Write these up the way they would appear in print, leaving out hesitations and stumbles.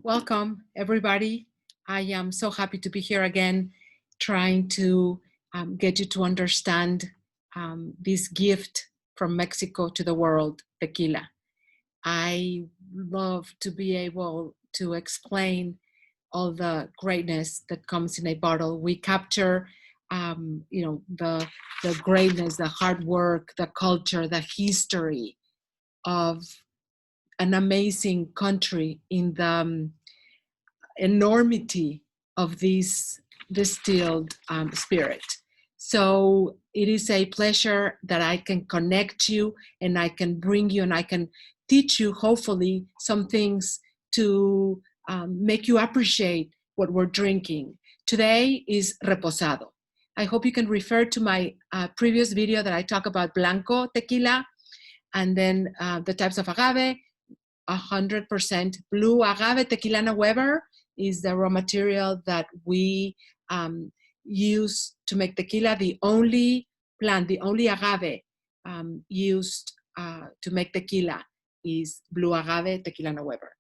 Welcome, everybody. I am so happy to be here again, trying to get you to understand this gift from Mexico to the world, tequila. I love to be able to explain all the greatness that comes in a bottle. We capture, the greatness, the hard work, the culture, the history of an amazing country in the enormity of this distilled spirit. So it is a pleasure that I can connect you and I can bring you and I can teach you, hopefully, some things to make you appreciate what we're drinking. Today is reposado. I hope you can refer to my previous video that I talk about blanco tequila and then the types of agave. 100% blue agave tequilana Weber is the raw material that we use to make tequila. The only plant, the only agave used to make tequila is blue agave tequilana Weber.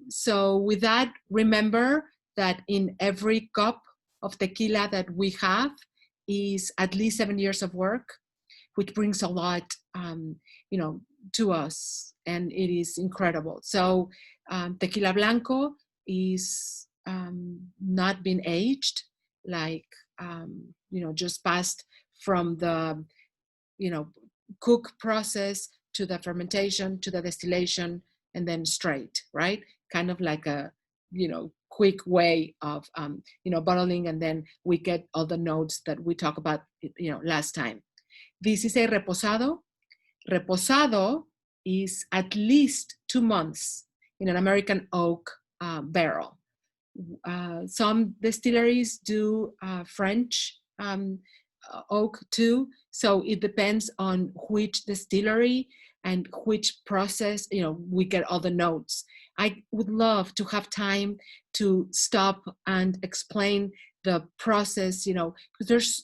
So with that, remember that in every cup of tequila that we have is at least 7 years of work, which brings a lot, to us, and it is incredible. So tequila blanco is not been aged, like just passed from the cook process to the fermentation to the distillation and then straight, right? Kind of like a quick way of bottling, and then we get all the notes that we talked about last time. This is a reposado. Reposado is at least 2 months in an American oak barrel. Some distilleries do French oak too, so it depends on which distillery and which process, we get all the notes. I would love to have time to stop and explain the process, because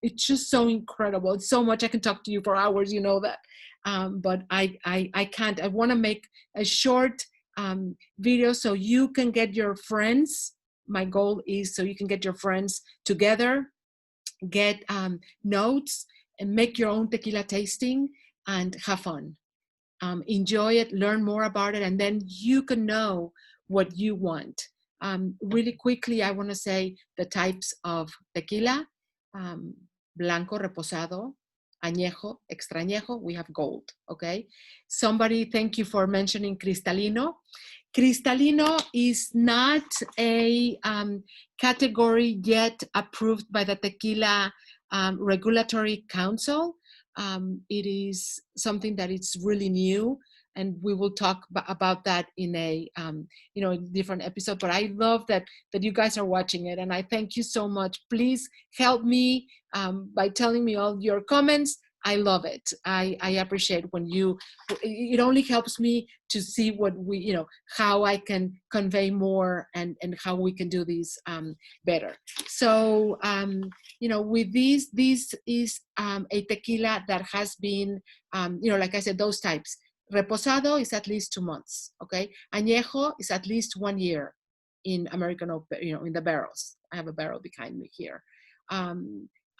it's just so incredible. It's so much. I can talk to you for hours, that. But I can't. I want to make a short video so you can get your friends. My goal is so you can get your friends together, get notes, and make your own tequila tasting and have fun. Enjoy it, learn more about it, and then you can know what you want. Really quickly, I want to say the types of tequila: blanco, reposado, añejo, extra añejo. We have gold. Okay. Somebody, thank you for mentioning cristalino. Cristalino is not a category yet approved by the Tequila Regulatory Council. It is something that is really new, and we will talk about that in a different episode. But I love that you guys are watching it, and I thank you so much. Please help me by telling me all your comments. I love it. I appreciate when it only helps me to see what how I can convey more and how we can do this better. So, with this is a tequila that has been, like I said, those types. Reposado is at least 2 months, okay? Añejo is at least 1 year in American oak, in the barrels. I have a barrel behind me here.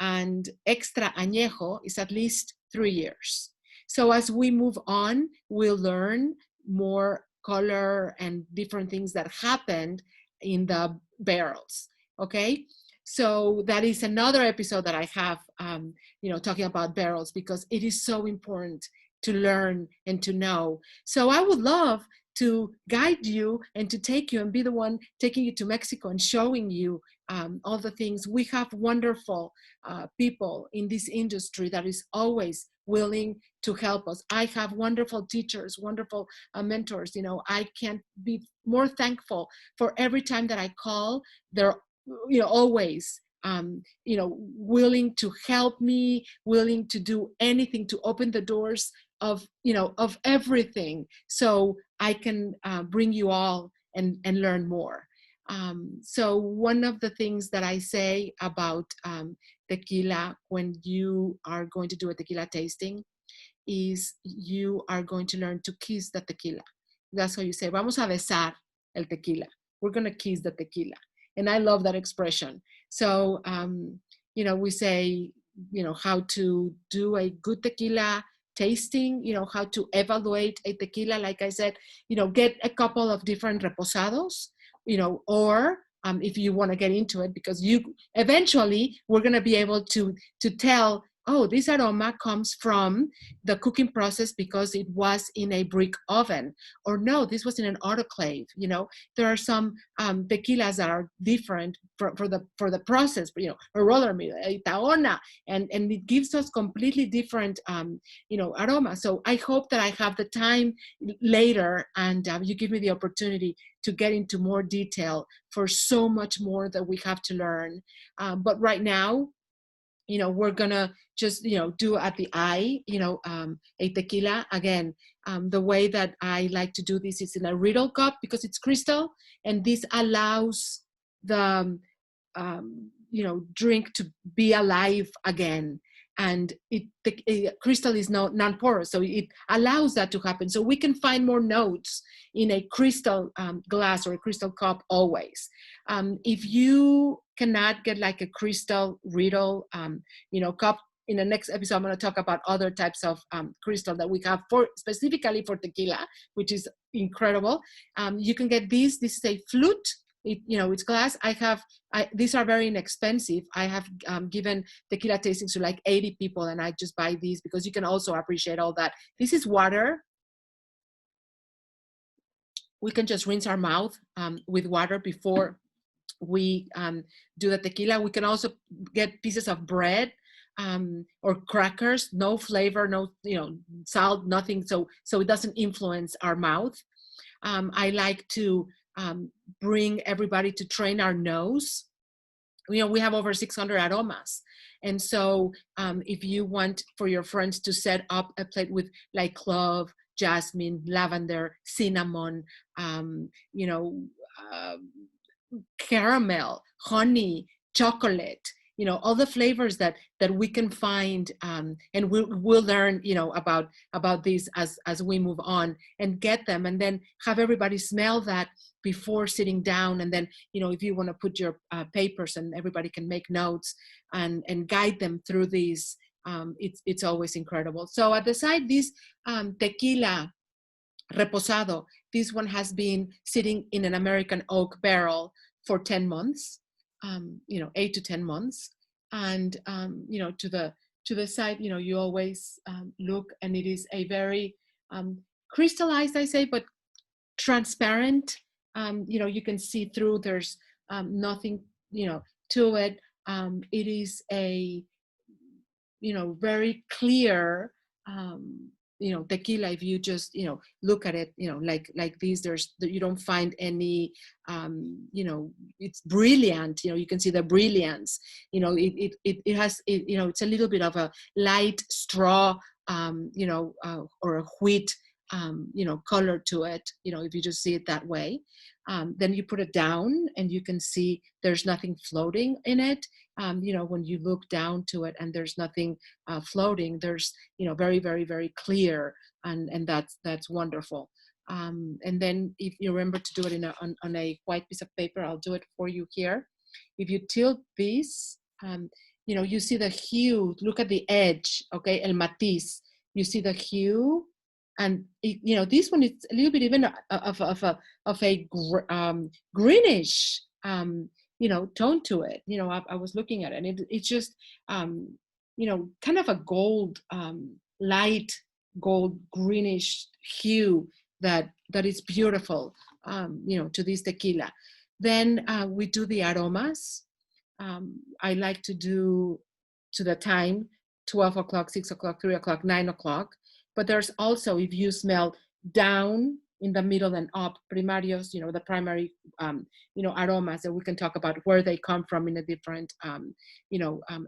And extra añejo is at least 3 years. So as we move on, we'll learn more color and different things that happened in the barrels, okay? So that is another episode that I have, talking about barrels, because it is so important to learn and to know. So I would love to guide you and to take you and be the one taking you to Mexico and showing you all the things. We have wonderful people in this industry that is always willing to help us. I have wonderful teachers, wonderful mentors. I can't be more thankful for every time that I call. They're always willing to help me, willing to do anything to open the doors of everything, so I can bring you all and learn more. So one of the things that I say about tequila when you are going to do a tequila tasting is you are going to learn to kiss the tequila. That's how you say, vamos a besar el tequila. We're going to kiss the tequila. And I love that expression. So, we say, how to do a good tequila tasting, how to evaluate a tequila. Like I said, get a couple of different reposados, or if you want to get into it, because eventually we're going to be able to tell, oh, this aroma comes from the cooking process because it was in a brick oven, or no, this was in an autoclave. There are some tequilas that are different for the process, a roller mill, a taona, and it gives us completely different aroma. So I hope that I have the time later, and you give me the opportunity to get into more detail for so much more that we have to learn. But right now, we're gonna just, do at the eye, a tequila. Again, the way that I like to do this is in a riddle cup because it's crystal, and this allows the, drink to be alive again. And crystal is non-porous, so it allows that to happen. So we can find more notes in a crystal glass or a crystal cup always. If you cannot get like a crystal riddle, cup, in the next episode, I'm going to talk about other types of crystal that we have specifically for tequila, which is incredible. You can get these. This is a flute. It's glass. These are very inexpensive. I have given tequila tastings to like 80 people, and I just buy these because you can also appreciate all that. This is water. We can just rinse our mouth with water before we do the tequila. We can also get pieces of bread or crackers, no flavor, no salt, nothing, so it doesn't influence our mouth. I like to bring everybody to train our nose. We have over 600 aromas. And so if you want for your friends to set up a plate with like clove, jasmine, lavender, cinnamon, caramel, honey, chocolate, all the flavors that we can find, and we'll learn, about these as we move on, and get them, and then have everybody smell that before sitting down. And then, if you want to put your papers, and everybody can make notes and guide them through these, it's always incredible. So at the side, this Tequila Reposado, this one has been sitting in an American oak barrel for 10 months, 8 to 10 months. And, to the side, you always look, and it is a very crystallized, I say, but transparent. You can see through, there's nothing, to it. It is a, very clear, tequila. If you just, look at it, like these, you don't find any, it's brilliant. You can see the brilliance. It has, it's a little bit of a light straw, or a wheat, color to it. If you just see it that way, then you put it down, and you can see there's nothing floating in it. When you look down to it and there's nothing floating, there's, very, very, very clear, and that's wonderful. And then if you remember to do it on a white piece of paper, I'll do it for you here. If you tilt this, you see the hue. Look at the edge, okay, el matiz. You see the hue, and this one is a little bit even of a greenish, tone to it. I was looking at it, and it's just, kind of a gold, light gold greenish hue that is beautiful, to this tequila. Then we do the aromas. I like to do to the time, 12 o'clock, 6 o'clock, 3 o'clock, 9 o'clock. But there's also, if you smell down, in the middle, and up, primarios, the primary, aromas that we can talk about where they come from in a different,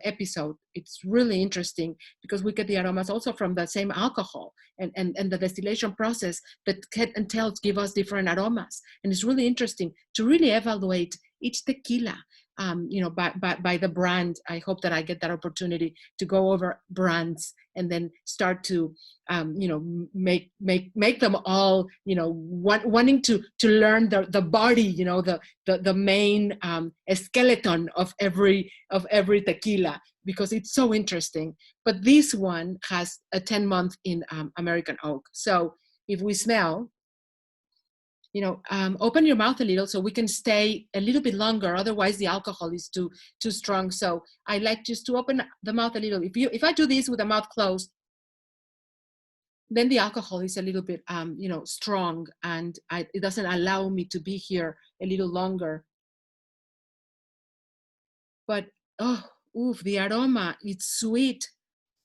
episode. It's really interesting because we get the aromas also from the same alcohol, and the distillation process that and tells give us different aromas. And it's really interesting to really evaluate each tequila. by the brand. I hope that I get that opportunity to go over brands and then start to make them all wanting to learn the body, the main skeleton of every tequila, because it's so interesting. But this one has a 10-month in American oak. So if we smell, open your mouth a little so we can stay a little bit longer. Otherwise, the alcohol is too strong. So I like just to open the mouth a little. If I do this with the mouth closed, then the alcohol is a little bit, strong, and it doesn't allow me to be here a little longer. But the aroma, it's sweet.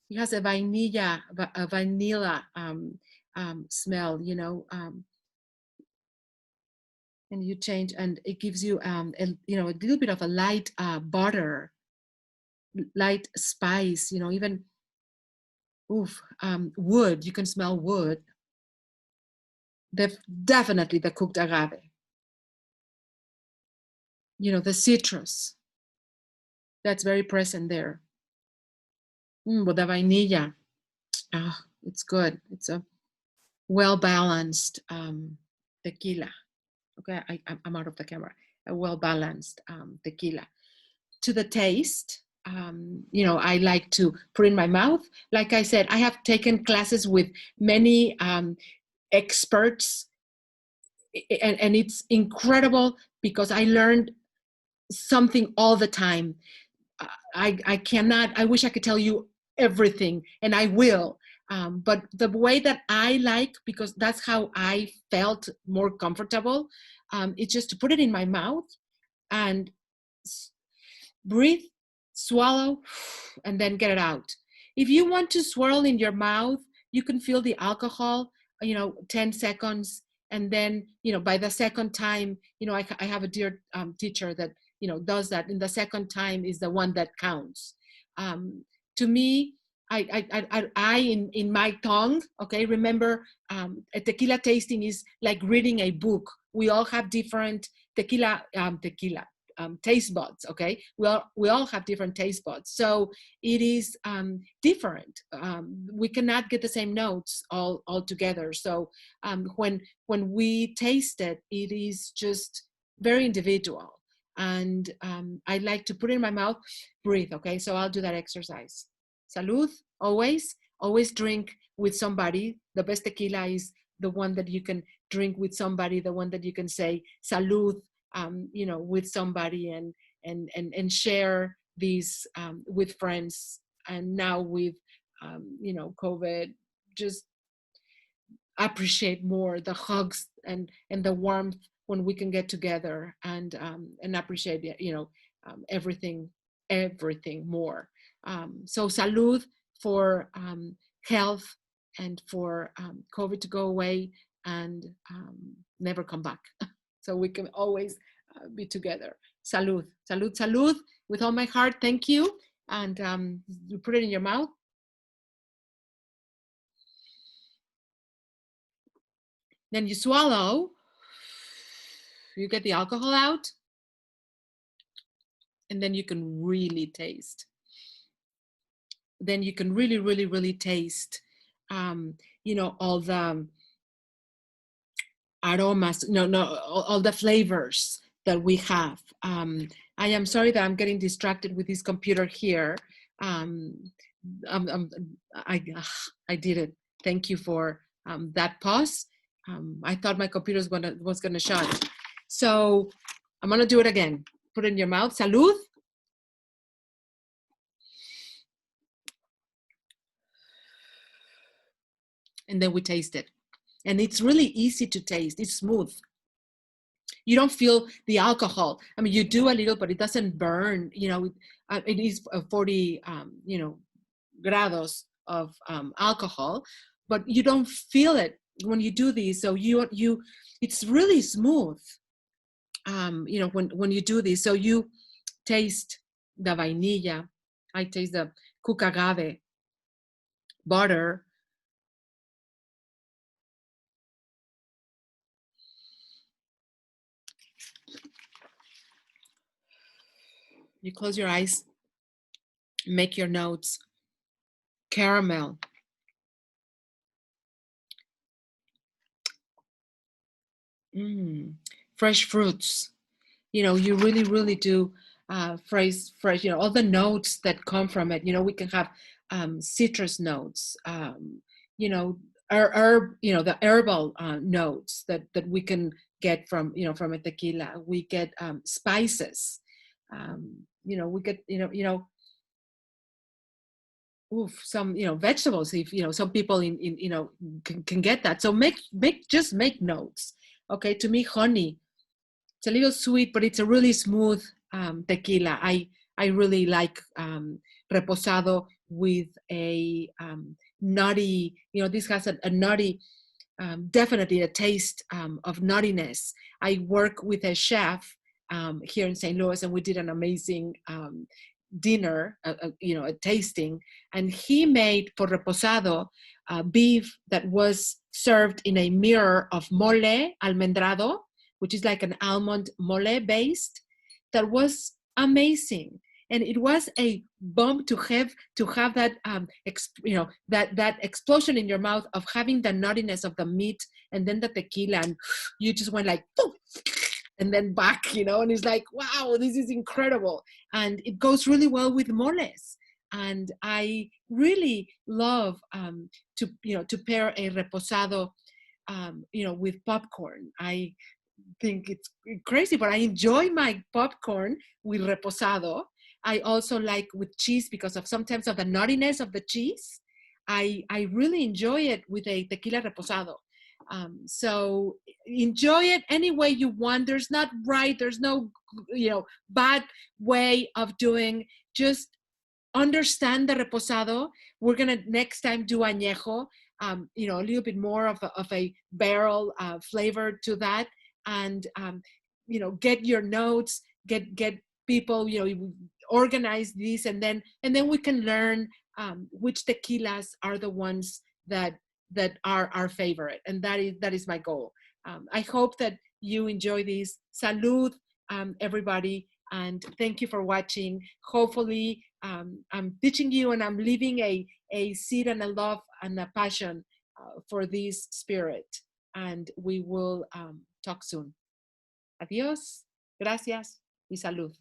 It has a vanilla smell, and you change, and it gives you a little bit of a light butter, light spice, even wood. You can smell wood. Definitely the cooked agave. The citrus that's very present there. With the vanilla, it's good. It's a well-balanced tequila. Okay, I'm out of the camera. A well-balanced tequila. To the taste, I like to put in my mouth. Like I said, I have taken classes with many experts, and it's incredible because I learned something all the time. I wish I could tell you everything, and I will. But the way that I like, because that's how I felt more comfortable, it's just to put it in my mouth and breathe, swallow, and then get it out. If you want to swirl in your mouth, you can feel the alcohol, 10 seconds. And then, by the second time, I have a dear teacher that, does that. And the second time is the one that counts. To me, in my tongue, okay, remember, a tequila tasting is like reading a book. We all have different tequila taste buds, okay? We all have different taste buds. So it is different. We cannot get the same notes all together. So when we taste it, it is just very individual. And I like to put it in my mouth, breathe, okay? So I'll do that exercise. Salud, always drink with somebody. The best tequila is the one that you can drink with somebody, the one that you can say salud, with somebody, and share these with friends. And now with, COVID, just appreciate more the hugs and the warmth when we can get together, and appreciate, everything more. So salud for health, and for COVID to go away and never come back. So we can always be together. Salud, salud, salud. With all my heart, thank you. And you put it in your mouth. Then you swallow. You get the alcohol out. And then you can really taste. Then you can really, really, really taste, all the aromas, all the flavors that we have. I am sorry that I'm getting distracted with this computer here. I did it. Thank you for that pause. I thought my computer was gonna shut. So I'm gonna do it again. Put it in your mouth. Salud. And then we taste it. And it's really easy to taste. It's smooth. You don't feel the alcohol. I mean, you do a little, but it doesn't burn. It is 40, grados of alcohol, but you don't feel it when you do these. So it's really smooth. When you do this, so you taste the vainilla. I taste the cooked agave, butter. You close your eyes, make your notes. Caramel. Fresh fruits. You really, really do fresh, all the notes that come from it. We can have citrus notes, you know, herb, the herbal notes that we can get from a tequila. We get spices. We get, some vegetables. If some people in can get that. So just make notes. Okay, to me, honey, it's a little sweet, but it's a really smooth tequila. I really like reposado with a nutty. This has a nutty, definitely a taste of nuttiness. I work with a chef here in St. Louis, and we did an amazing dinner, a tasting, and he made for reposado beef that was served in a mirror of mole almendrado, which is like an almond mole based, that was amazing. And it was a bomb to have that that explosion in your mouth of having the nuttiness of the meat and then the tequila, and you just went like poof, and then back, and it's like, wow, this is incredible. And it goes really well with moles. And I really love to pair a reposado with popcorn. I think it's crazy, but I enjoy my popcorn with reposado. I also like with cheese because of sometimes of the nuttiness of the cheese. I really enjoy it with a tequila reposado. So enjoy it any way you want. There's not right. There's no bad way of doing. Just understand the reposado. We're gonna next time do añejo. A little bit more of a barrel flavor to that, and get your notes, get people, organize these, and then we can learn which tequilas are the ones that are our favorite, and that is my goal. I hope that you enjoy this. Salud, everybody, and thank you for watching. Hopefully, I'm teaching you, and I'm leaving a seed and a love and a passion for this spirit. And we will talk soon. Adiós, gracias y salud.